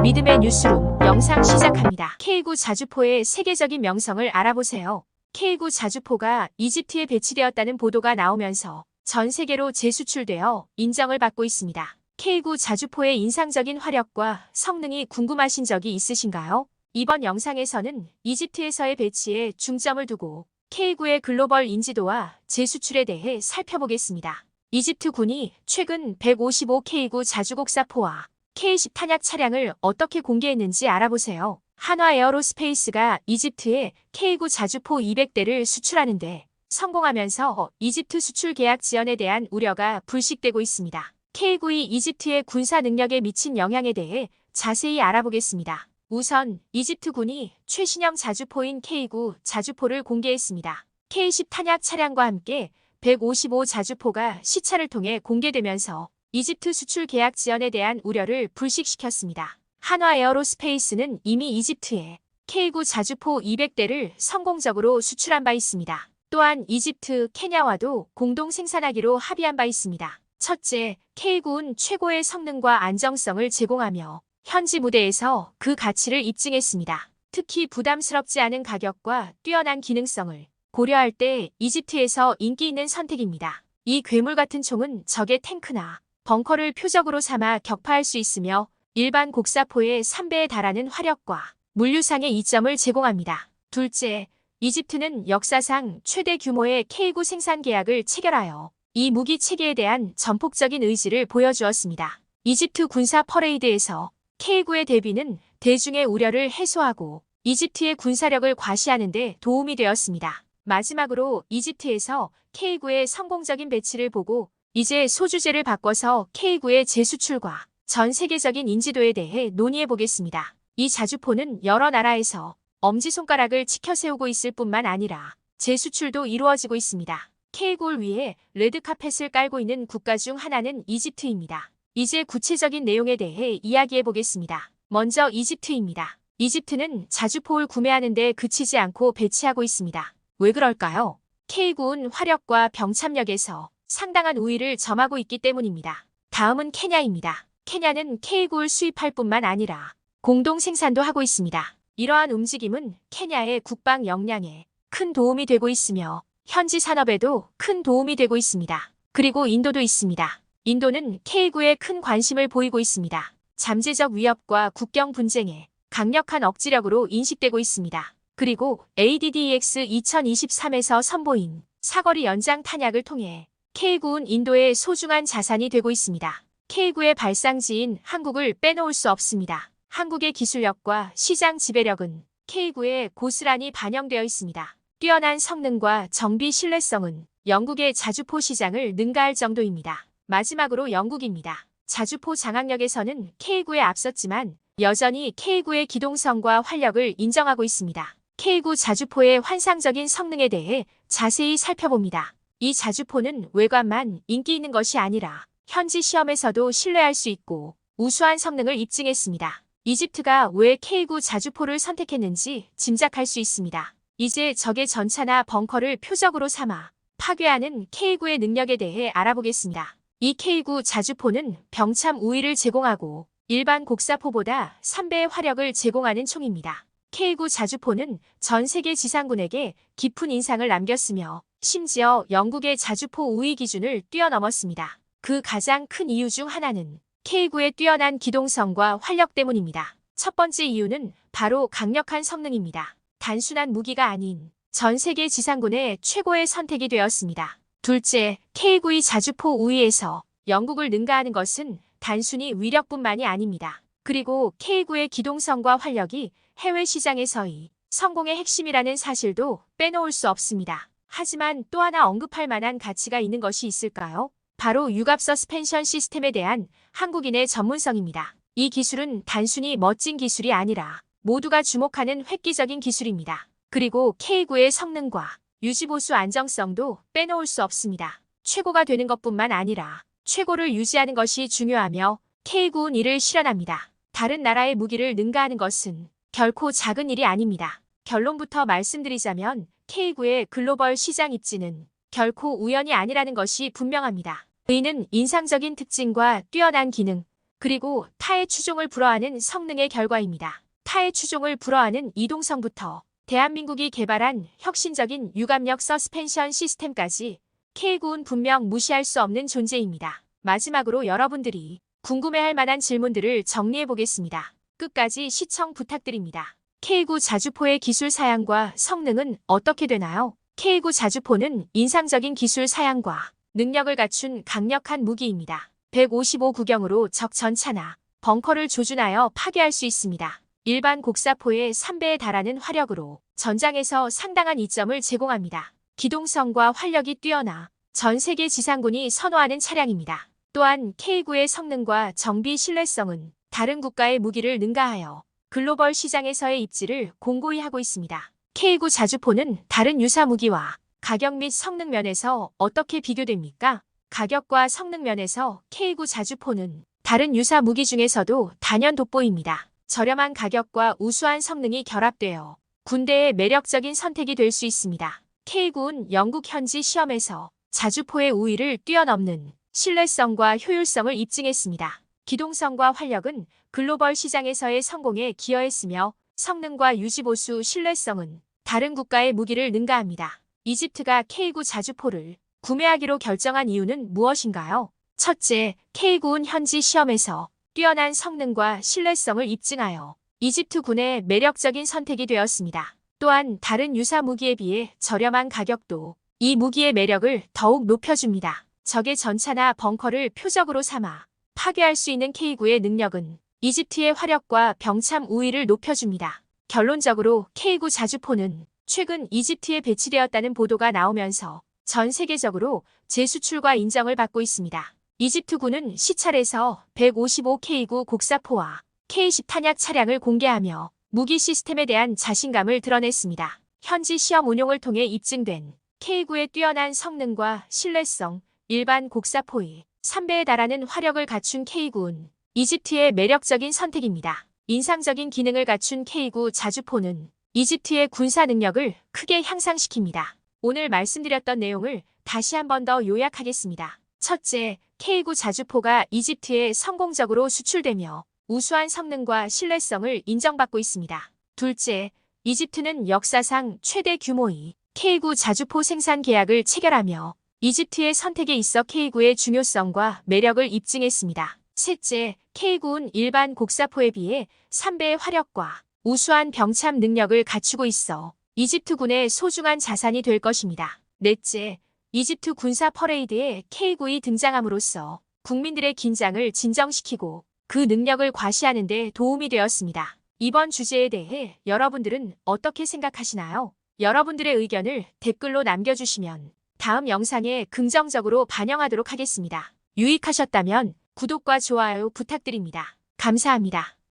믿음의 뉴스룸 영상 시작합니다. K9 자주포의 세계적인 명성을 알아보세요. K9 자주포가 이집트에 배치되었다는 보도가 나오면서 전 세계로 재수출되어 인정을 받고 있습니다. K9 자주포의 인상적인 화력과 성능이 궁금하신 적이 있으신가요? 이번 영상에서는 이집트에서의 배치에 중점을 두고 K9의 글로벌 인지도와 재수출에 대해 살펴보겠습니다. 이집트군이 최근 155 K9 자주곡사포와 K10 탄약 차량을 어떻게 공개했는지 알아보세요. 한화 에어로스페이스가 이집트에 K9 자주포 200대를 수출하는데 성공하면서 이집트 수출 계약 지연에 대한 우려가 불식되고 있습니다. K9이 이집트의 군사 능력에 미친 영향에 대해 자세히 알아보겠습니다. 우선 이집트군이 최신형 자주포인 K9 자주포를 공개했습니다. K10 탄약 차량과 함께 155 자주포가 시차를 통해 공개되면서 이집트 수출 계약 지연에 대한 우려를 불식시켰습니다. 한화 에어로스페이스는 이미 이집트에 K9 자주포 200대를 성공적으로 수출한 바 있습니다. 또한 이집트, 케냐와도 공동 생산하기로 합의한 바 있습니다. 첫째, K9는 최고의 성능과 안정성을 제공하며 현지 무대에서 그 가치를 입증했습니다. 특히 부담스럽지 않은 가격과 뛰어난 기능성을 고려할 때 이집트에서 인기 있는 선택입니다. 이 괴물 같은 총은 적의 탱크나 벙커를 표적으로 삼아 격파할 수 있으며 일반 곡사포의 3배에 달하는 화력과 물류상의 이점을 제공합니다. 둘째, 이집트는 역사상 최대 규모의 K9 생산 계약을 체결하여 이 무기 체계에 대한 전폭적인 의지를 보여주었습니다. 이집트 군사 퍼레이드에서 K9의 대비는 대중의 우려를 해소하고 이집트의 군사력을 과시하는 데 도움이 되었습니다. 마지막으로 이집트에서 K9의 성공적인 배치를 보고 이제 소주제를 바꿔서 K9의 재수출과 전 세계적인 인지도에 대해 논의해 보겠습니다. 이 자주포는 여러 나라에서 엄지손가락을 치켜세우고 있을 뿐만 아니라 재수출도 이루어지고 있습니다. K9를 위해 레드카펫을 깔고 있는 국가 중 하나는 이집트입니다. 이제 구체적인 내용에 대해 이야기해 보겠습니다. 먼저 이집트입니다. 이집트는 자주포를 구매하는 데 그치지 않고 배치하고 있습니다. 왜 그럴까요? K9는 화력과 병참력에서 상당한 우위를 점하고 있기 때문입니다. 다음은 케냐입니다. 케냐는 K9를 수입할 뿐만 아니라 공동 생산도 하고 있습니다. 이러한 움직임은 케냐의 국방 역량에 큰 도움이 되고 있으며 현지 산업에도 큰 도움이 되고 있습니다. 그리고 인도도 있습니다. 인도는 K9에 큰 관심을 보이고 있습니다. 잠재적 위협과 국경 분쟁에 강력한 억지력으로 인식되고 있습니다. 그리고 ADDEX 2023에서 선보인 사거리 연장 탄약을 통해 K9는 인도의 소중한 자산이 되고 있습니다. K9의 발상지인 한국을 빼놓을 수 없습니다. 한국의 기술력과 시장 지배력은 K9에 고스란히 반영되어 있습니다. 뛰어난 성능과 정비 신뢰성은 영국의 자주포 시장을 능가할 정도입니다. 마지막으로 영국입니다. 자주포 장악력에서는 K9에 앞섰지만 여전히 K9의 기동성과 활력을 인정하고 있습니다. K9 자주포의 환상적인 성능에 대해 자세히 살펴봅니다. 이 자주포는 외관만 인기 있는 것이 아니라 현지 시험에서도 신뢰할 수 있고 우수한 성능을 입증했습니다. 이집트가 왜 K9 자주포를 선택했는지 짐작할 수 있습니다. 이제 적의 전차나 벙커를 표적으로 삼아 파괴하는 K9의 능력에 대해 알아보겠습니다. 이 K9 자주포는 병참 우위를 제공하고 일반 곡사포보다 3배의 화력을 제공하는 총입니다. K9 자주포는 전 세계 지상군에게 깊은 인상을 남겼으며 심지어 영국의 자주포 우위 기준을 뛰어넘었습니다. 그 가장 큰 이유 중 하나는 K9의 뛰어난 기동성과 활력 때문입니다. 첫 번째 이유는 바로 강력한 성능입니다. 단순한 무기가 아닌 전 세계 지상군의 최고의 선택이 되었습니다. 둘째, K9의 자주포 우위에서 영국을 능가하는 것은 단순히 위력뿐만이 아닙니다. 그리고 K9의 기동성과 활력이 해외 시장에서의 성공의 핵심이라는 사실도 빼놓을 수 없습니다. 하지만 또 하나 언급할 만한 가치가 있는 것이 있을까요? 바로 유갑 서스펜션 시스템에 대한 한국인의 전문성입니다. 이 기술은 단순히 멋진 기술이 아니라 모두가 주목하는 획기적인 기술입니다. 그리고 K9의 성능과 유지보수 안정성도 빼놓을 수 없습니다. 최고가 되는 것뿐만 아니라 최고를 유지하는 것이 중요하며 K9는 이를 실현합니다. 다른 나라의 무기를 능가하는 것은 결코 작은 일이 아닙니다. 결론부터 말씀드리자면 K9의 글로벌 시장 입지는 결코 우연이 아니라는 것이 분명합니다. 이는 인상적인 특징과 뛰어난 기능, 그리고 타의 추종을 불허하는 성능의 결과입니다. 타의 추종을 불허하는 이동성부터 대한민국이 개발한 혁신적인 유감력 서스펜션 시스템까지 K9은 분명 무시할 수 없는 존재입니다. 마지막으로 여러분들이 궁금해할 만한 질문들을 정리해 보겠습니다. 끝까지 시청 부탁드립니다. K9 자주포의 기술 사양과 성능은 어떻게 되나요? K9 자주포는 인상적인 기술 사양과 능력을 갖춘 강력한 무기입니다. 155 구경으로 적 전차나 벙커를 조준하여 파괴할 수 있습니다. 일반 곡사포의 3배에 달하는 화력으로 전장에서 상당한 이점을 제공합니다. 기동성과 활력이 뛰어나 전 세계 지상군이 선호하는 차량입니다. 또한 K9의 성능과 정비 신뢰성은 다른 국가의 무기를 능가하여 글로벌 시장에서의 입지를 공고히 하고 있습니다. K9 자주포는 다른 유사 무기와 가격 및 성능 면에서 어떻게 비교됩니까? 가격과 성능 면에서 K9 자주포는 다른 유사 무기 중에서도 단연 돋보입니다. 저렴한 가격과 우수한 성능이 결합되어 군대의 매력적인 선택이 될 수 있습니다. K9은 영국 현지 시험에서 자주포의 우위를 뛰어넘는 신뢰성과 효율성을 입증했습니다. 기동성과 활력은 글로벌 시장에서의 성공에 기여했으며 성능과 유지보수 신뢰성은 다른 국가의 무기를 능가합니다. 이집트가 K9 자주포를 구매하기로 결정한 이유는 무엇인가요? 첫째, K9은 현지 시험에서 뛰어난 성능과 신뢰성을 입증하여 이집트 군의 매력적인 선택이 되었습니다. 또한 다른 유사 무기에 비해 저렴한 가격도 이 무기의 매력을 더욱 높여줍니다. 적의 전차나 벙커를 표적으로 삼아 파괴할 수 있는 K9의 능력은 이집트의 화력과 병참 우위를 높여줍니다. 결론적으로 K9 자주포는 최근 이집트에 배치되었다는 보도가 나오면서 전 세계적으로 재수출과 인정을 받고 있습니다. 이집트군은 시찰에서 155K9 곡사포와 K10 탄약 차량을 공개하며 무기 시스템에 대한 자신감을 드러냈습니다. 현지 시험 운용을 통해 입증된 K9의 뛰어난 성능과 신뢰성, 일반 곡사포의 3배에 달하는 화력을 갖춘 K9은 이집트의 매력적인 선택입니다. 인상적인 기능을 갖춘 K9 자주포는 이집트의 군사 능력을 크게 향상시킵니다. 오늘 말씀드렸던 내용을 다시 한 번 더 요약하겠습니다. 첫째, K9 자주포가 이집트에 성공적으로 수출되며 우수한 성능과 신뢰성을 인정받고 있습니다. 둘째, 이집트는 역사상 최대 규모의 K9 자주포 생산 계약을 체결하며 이집트의 선택에 있어 K9의 중요성과 매력을 입증했습니다. 셋째, K9는 일반 곡사포에 비해 3배의 화력과 우수한 병참 능력을 갖추고 있어 이집트군의 소중한 자산이 될 것입니다. 넷째, 이집트 군사 퍼레이드에 K9이 등장함으로써 국민들의 긴장을 진정시키고 그 능력을 과시하는 데 도움이 되었습니다. 이번 주제에 대해 여러분들은 어떻게 생각하시나요? 여러분들의 의견을 댓글로 남겨주시면 다음 영상에 긍정적으로 반영하도록 하겠습니다. 유익하셨다면 구독과 좋아요 부탁드립니다. 감사합니다.